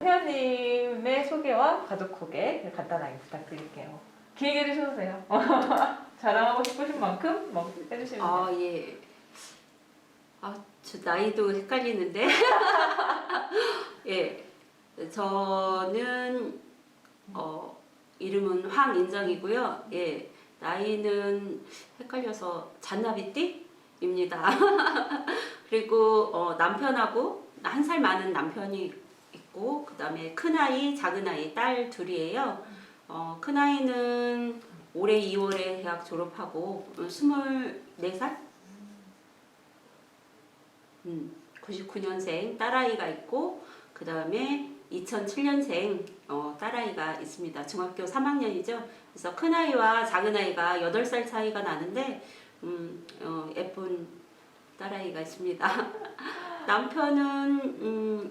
회원님의 소개와 가족 소개 간단하게 부탁드릴게요. 길게 해주셔도 돼요. 자랑하고 싶으신 만큼 뭐 해주시면 돼요. 예. 저 나이도 헷갈리는데. 예. 저는 이름은 황인정이고요. 예. 나이는 헷갈려서 잔나비띠입니다. 그리고 남편하고 1살 많은 남편이 있고, 그 다음에 큰아이, 작은아이, 딸 둘이에요. 큰아이는 올해 2월에 대학 졸업하고 24살? 99년생 딸아이가 있고, 그 다음에 2007년생 딸아이가 있습니다. 중학교 3학년이죠. 그래서 큰아이와 작은아이가 8살 차이가 나는데 예쁜 딸아이가 있습니다. 남편은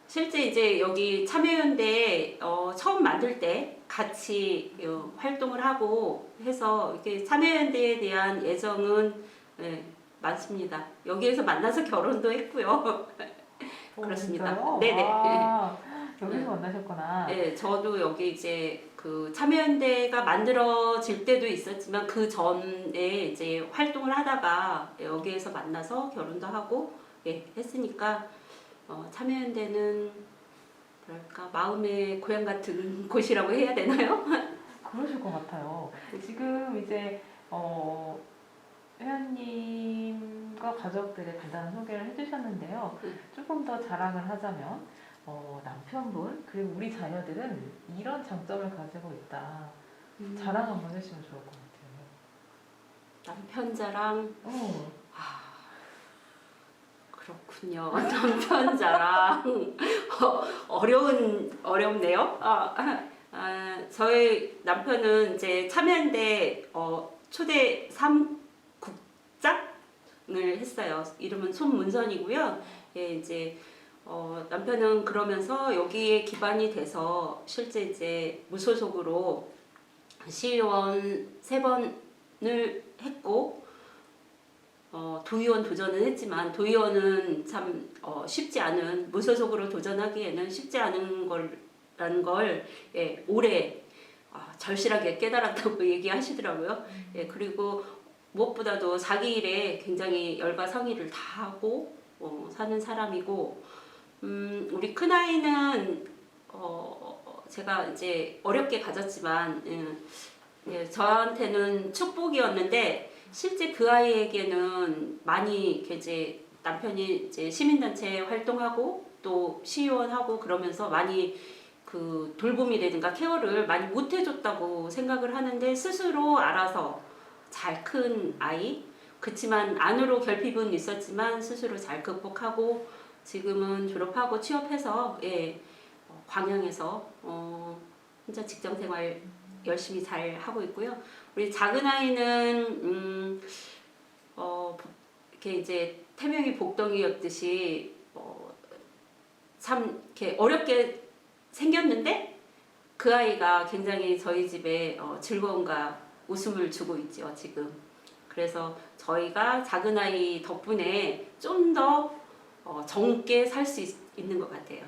실제 이제 여기 참여연대 처음 만들 때 같이 활동을 하고 해서 이렇게 참여연대에 대한 애정은 많습니다. 여기에서 만나서 결혼도 했고요. 그렇습니다. 진짜요? 네네. 여기서 만나셨구나. 네, 저도 여기 이제 그 참여연대가 만들어질 때도 있었지만 그 전에 이제 활동을 하다가 여기에서 만나서 결혼도 하고 했으니까 참여연대는 뭐랄까 마음의 고향 같은 곳이라고 해야 되나요? 그러실 것 같아요. 지금 이제 회원님과 가족들의 간단한 소개를 해주셨는데요. 조금 더 자랑을 하자면 남편분 그리고 우리 자녀들은 이런 장점을 가지고 있다. 자랑 한번 해주시면 좋을 것 같아요. 남편 자랑. 그렇군요. 네. 남편 자랑. 어렵네요. 저희 남편은 이제 참여연대 초대 3국장을 했어요. 이름은 손문선이고요. 예, 이제 남편은 그러면서 여기에 기반이 돼서 실제 이제 무소속으로 시의원 3번을 했고, 도의원 도전은 했지만 도의원은 참 쉽지 않은, 무소속으로 도전하기에는 쉽지 않은 거라는 걸 올해 절실하게 깨달았다고 얘기하시더라고요. 그리고 무엇보다도 자기 일에 굉장히 열과 성의를 다하고 사는 사람이고, 우리 큰아이는 제가 이제 어렵게 가졌지만 저한테는 축복이었는데, 실제 그 아이에게는 많이 이제 남편이 이제 시민단체 활동하고 또 시의원하고 그러면서 많이 그 돌봄이라든가 케어를 많이 못 해줬다고 생각을 하는데, 스스로 알아서 잘 큰 아이. 그치만 안으로 결핍은 있었지만 스스로 잘 극복하고 지금은 졸업하고 취업해서 광양에서 혼자 직장생활 열심히 잘 하고 있고요. 우리 작은 아이는 이렇게 이제 태명이 복덩이였듯이 참 이렇게 어렵게 생겼는데 그 아이가 굉장히 저희 집에 즐거움과 웃음을 주고 있죠 지금. 그래서 저희가 작은 아이 덕분에 좀 더 젊게 살 수 있는 것 같아요.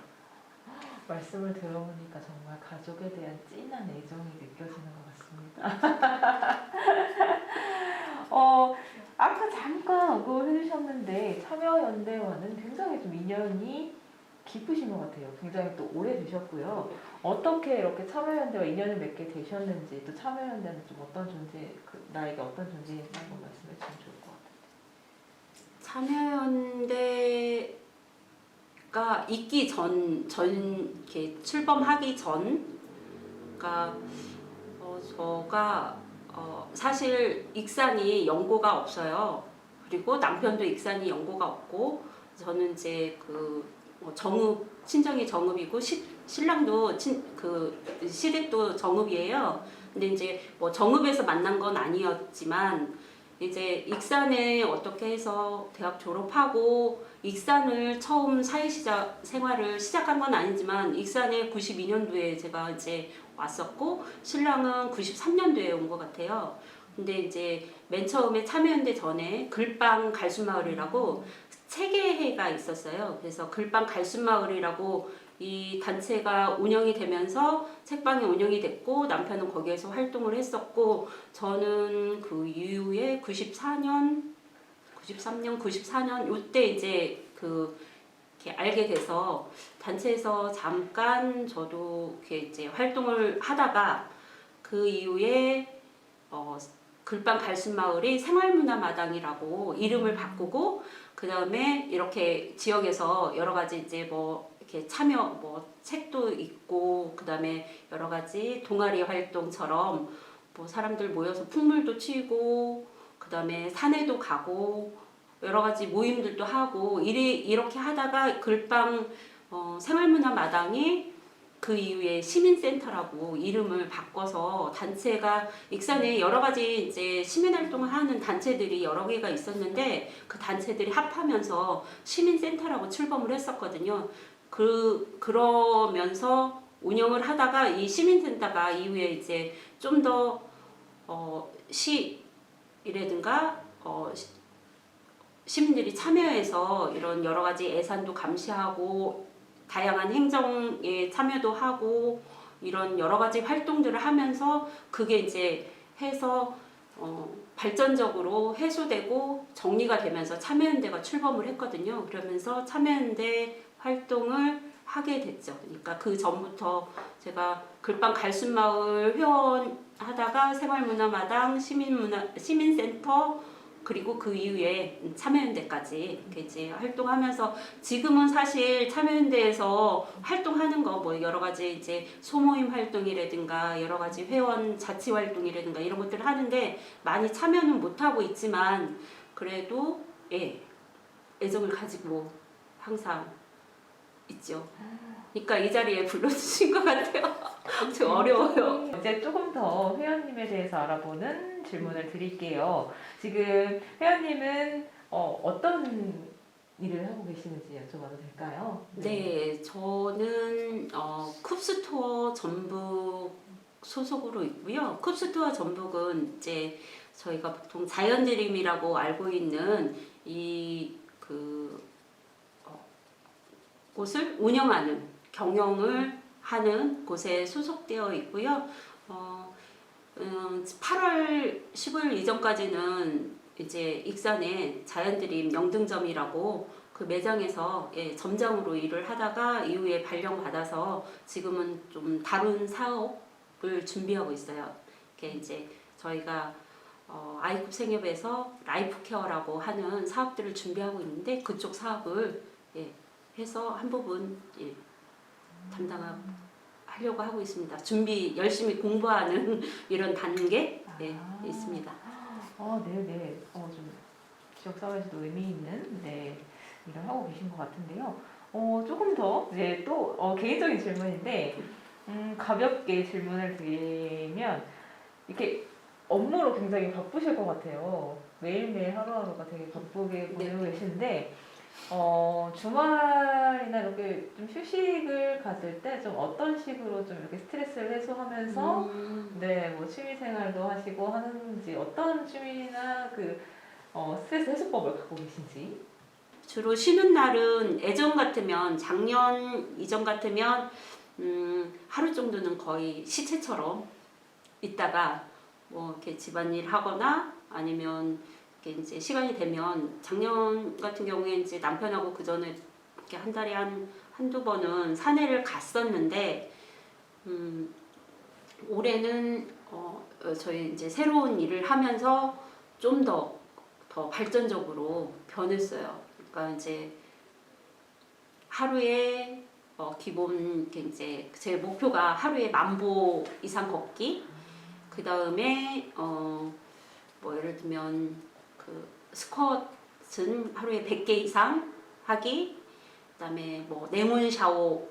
말씀을 들어보니까 정말 가족에 대한 진한 애정이 느껴지는 것 같습니다. 아까 잠깐 언급을 해주셨는데 참여연대와는 굉장히 좀 인연이 깊으신 것 같아요. 굉장히 또 오래 되셨고요. 어떻게 이렇게 참여연대와 인연을 맺게 되셨는지, 또 참여연대는 좀 어떤 존재, 나에게 어떤 존재인지 한번 말씀해 주시면 좋을 것 같아요. 참여연대가 있기 이렇게 출범하기 전, 그러니까 저가 사실 익산이 연고가 없어요. 그리고 남편도 익산이 연고가 없고, 저는 이제 정읍, 친정이 정읍이고 신랑도 시댁도 정읍이에요. 근데 이제 뭐 정읍에서 만난 건 아니었지만 이제 익산에 어떻게 해서 대학 졸업하고 익산을 처음 생활을 시작한 건 아니지만 익산에 92년도에 제가 이제 왔었고 신랑은 93년도에 온 것 같아요. 근데 이제 맨 처음에 참여연대 전에 글방 갈순마을이라고 체계회가 있었어요. 그래서 글방 갈순마을이라고 이 단체가 운영이 되면서 책방이 운영이 됐고 남편은 거기에서 활동을 했었고 저는 그 이후에 93년, 94년 요때 이제 이렇게 알게 돼서 단체에서 잠깐 저도 이렇게 이제 활동을 하다가 그 이후에 글방 갈순마을이 생활문화마당이라고 이름을 바꾸고 그 다음에 이렇게 지역에서 여러 가지 이제 뭐 이렇게 참여 뭐 책도 있고 그 다음에 여러 가지 동아리 활동처럼 뭐 사람들 모여서 풍물도 치고 그 다음에 산에도 가고 여러 가지 모임들도 하고 이렇게 하다가 글방 생활문화마당이 그 이후에 시민센터라고 이름을 바꿔서 단체가 익산에 여러 가지 이제 시민활동을 하는 단체들이 여러 개가 있었는데 그 단체들이 합하면서 시민센터라고 출범을 했었거든요. 그러면서 운영을 하다가 이 시민센터가 이후에 이제 좀 더 시이라든가 시민들이 참여해서 이런 여러 가지 예산도 감시하고 다양한 행정에 참여도 하고 이런 여러 가지 활동들을 하면서 그게 이제 해서 발전적으로 해소되고 정리가 되면서 참여연대가 출범을 했거든요. 그러면서 참여연대 활동을 하게 됐죠. 그러니까 그 전부터 제가 글방 갈순마을 회원 하다가 생활문화마당, 시민센터 그리고 그 이후에 참여연대까지 이렇게 이제 활동하면서 지금은 사실 참여연대에서 활동하는 거 뭐 여러 가지 이제 소모임 활동이라든가 여러 가지 회원 자치 활동이라든가 이런 것들을 하는데 많이 참여는 못 하고 있지만 그래도 애정을 가지고 항상 있죠. 그러니까 이 자리에 불러주신 것 같아요. 좀 어려워요. 이제 조금 더 회원님에 대해서 알아보는 질문을 드릴게요. 지금 회원님은 어떤 일을 하고 계시는지 여쭤봐도 될까요? 네, 저는 쿱스토어 전북 소속으로 있고요. 쿱스토어 전북은 이제 저희가 보통 자연드림이라고 알고 있는 곳을 운영하는 경영을 하는 곳에 소속되어 있고요. 8월 15일 이전까지는 이제 익산에 자연드림 영등점이라고 그 매장에서 점장으로 일을 하다가 이후에 발령받아서 지금은 좀 다른 사업을 준비하고 있어요. 이렇게 이제 저희가 아이쿱 생협에서 라이프 케어라고 하는 사업들을 준비하고 있는데 그쪽 사업을 해서 한 부분 담당하려고 하고 있습니다. 준비 열심히 공부하는 이런 단계 있습니다. 네네. 좀 지역사회에서도 의미 있는 일을 하고 계신 것 같은데요. 조금 더 또 개인적인 질문인데 가볍게 질문을 드리면 이렇게 업무로 굉장히 바쁘실 것 같아요. 매일매일 하루하루가 되게 바쁘게 보내고 계시는데 주말이나 이렇게 좀 휴식을 가질 때 좀 어떤 식으로 좀 이렇게 스트레스를 해소하면서 뭐 취미 생활도 하시고 하는지 어떤 취미나 스트레스 해소법을 갖고 계신지. 주로 쉬는 날은 작년 이전 같으면 하루 정도는 거의 시체처럼 있다가 뭐 이렇게 집안일 하거나 아니면 이렇게 이제 시간이 되면 작년 같은 경우에 이제 남편하고 그 전에 이렇게 한 달에 한두 번은 산에를 갔었는데 올해는 저희 이제 새로운 일을 하면서 좀 더 발전적으로 변했어요. 그러니까 이제 하루에 기본 이제 제 목표가 하루에 10,000보 이상 걷기. 그 다음에 뭐 예를 들면 스쿼트는 하루에 100개 이상 하기. 그다음에 뭐 레몬 샤워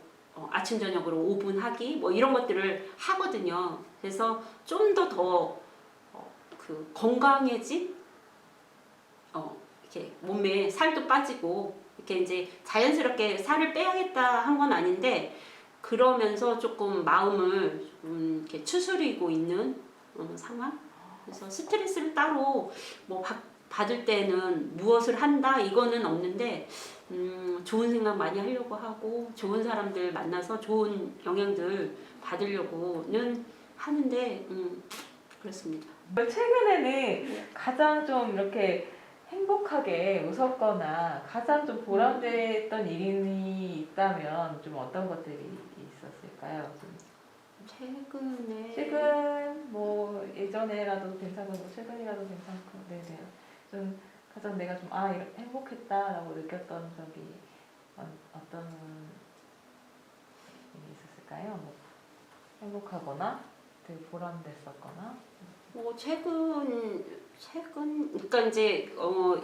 아침 저녁으로 5분 하기. 뭐 이런 것들을 하거든요. 그래서 좀 더 건강해진 이렇게 몸에 살도 빠지고 이렇게 이제 자연스럽게 살을 빼야겠다 한 건 아닌데 그러면서 조금 마음을 좀 이렇게 추스리고 있는 상황. 그래서 스트레스를 따로 뭐 받을 때는 무엇을 한다 이거는 없는데 좋은 생각 많이 하려고 하고 좋은 사람들 만나서 좋은 영향들 받으려고는 하는데 그렇습니다. 최근에는 가장 좀 이렇게 행복하게 웃었거나 가장 좀 보람됐던 일이 있다면 좀 어떤 것들이 있었을까요? 좀 최근 뭐 예전에라도 괜찮고 뭐 최근이라도 괜찮고 네네 좀 가장 내가 좀 행복했다라고 느꼈던 적이 어떤 일이 있었을까요? 뭐 행복하거나 되게 보람됐었거나 뭐 그러니까 이제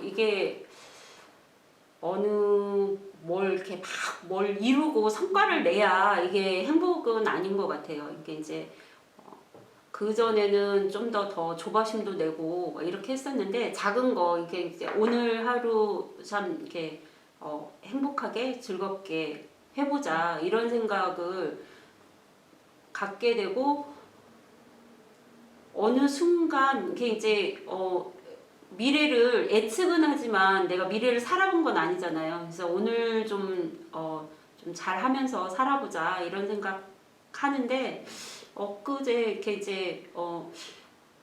이게 어느 뭘 이렇게 막 뭘 이루고 성과를 내야 이게 행복은 아닌 것 같아요. 이게 이제 그 전에는 좀 더 조바심도 내고 막 이렇게 했었는데 작은 거 이게 이제 오늘 하루 참 이렇게 행복하게 즐겁게 해보자 이런 생각을 갖게 되고 어느 순간 이게 이제 미래를 예측은 하지만 내가 미래를 살아본 건 아니잖아요. 그래서 오늘 좀 잘하면서 살아보자 이런 생각 하는데 엊그제 이렇게 이제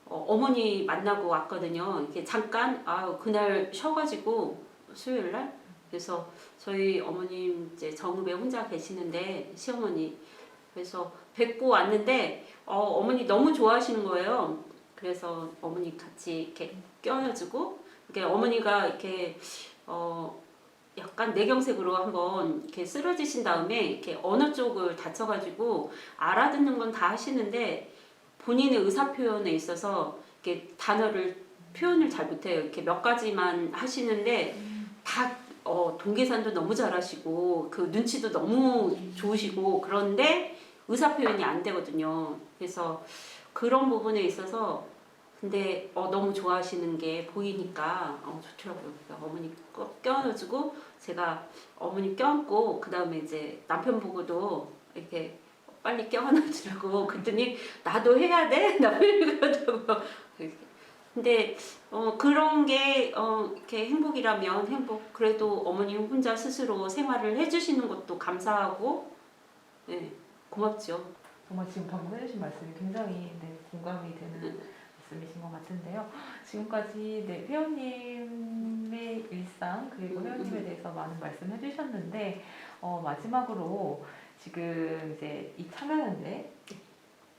어머니 만나고 왔거든요. 이렇게 잠깐 그날 쉬어가지고 수요일 날 그래서 저희 어머님 이제 정읍에 혼자 계시는데 시어머니 그래서 뵙고 왔는데 어머니 너무 좋아하시는 거예요. 그래서 어머니 같이 이렇게 껴안아주고 이렇게 어머니가 이렇게 약간 뇌경색으로 한번 이렇게 쓰러지신 다음에 이렇게 어느 쪽을 다쳐가지고 알아듣는 건 다 하시는데 본인의 의사 표현에 있어서 이렇게 표현을 잘 못해요. 이렇게 몇 가지만 하시는데 다 동계산도 너무 잘하시고 그 눈치도 너무 좋으시고 그런데 의사 표현이 안 되거든요. 그래서 그런 부분에 있어서 근데 너무 좋아하시는 게 보이니까 좋더라고요. 그러니까 어머니 껴안아주고 제가 어머니 껴안고 그 다음에 이제 남편 보고도 이렇게 빨리 껴안아주라고 그랬더니 나도 해야 돼? 남편이 그러더라고요. 근데 그런 게 이렇게 행복이라면 행복. 그래도 어머님 혼자 스스로 생활을 해주시는 것도 감사하고 네, 고맙죠. 정말 지금 방금 해주신 말씀이 굉장히 공감이 되는 말씀이신 것 같은데요. 지금까지 회원님의 일상 그리고 회원님에 대해서 많은 말씀 해주셨는데 마지막으로 지금 이제 이 참여연대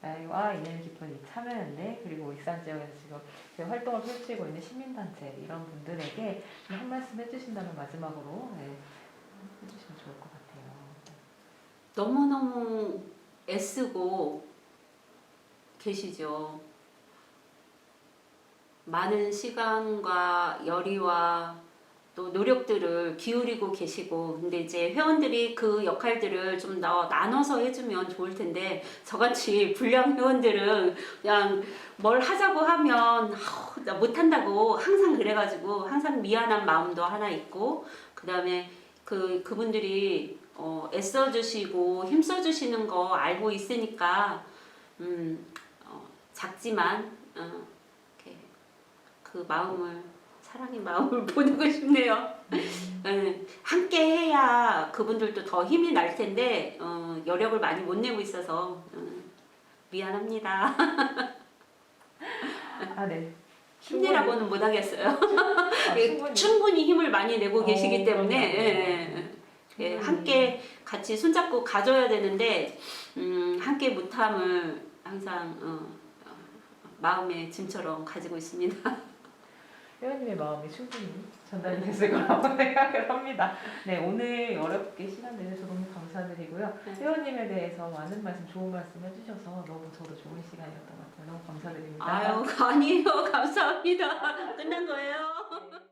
나이와 인연이 깊은 이 참여연대 그리고 익산 지역에서 지금 활동을 펼치고 있는 시민단체 이런 분들에게 한 말씀 해주신다면 마지막으로 해주시면 좋을 것 같아요. 너무너무 애쓰고 계시죠. 많은 시간과 열의와 또 노력들을 기울이고 계시고 근데 이제 회원들이 그 역할들을 좀 더 나눠서 해주면 좋을 텐데 저같이 불량 회원들은 그냥 뭘 하자고 하면 나 못한다고 항상 그래가지고 항상 미안한 마음도 하나 있고 그 다음에 그분들이 애써주시고 힘써주시는 거 알고 있으니까 작지만 이렇게 그 마음을 사랑의 마음을 보내고 싶네요. 함께 해야 그분들도 더 힘이 날 텐데 여력을 많이 못 내고 있어서 미안합니다. 네. 힘내라고는 못 하겠어요. 충분히 힘을 많이 내고 계시기 때문에 함께 같이 손잡고 가져야 되는데 함께 못함을 항상 마음의 짐처럼 가지고 있습니다. 회원님의 마음이 충분히 전달이 됐을 거라고 생각을 합니다. 네, 오늘 어렵게 시간 내주셔서 너무 감사드리고요. 회원님에 대해서 많은 말씀, 좋은 말씀 해주셔서 너무 저도 좋은 시간이었던 것 같아요. 너무 감사드립니다. 아유, 아니에요. 감사합니다. 끝난 거예요. 네.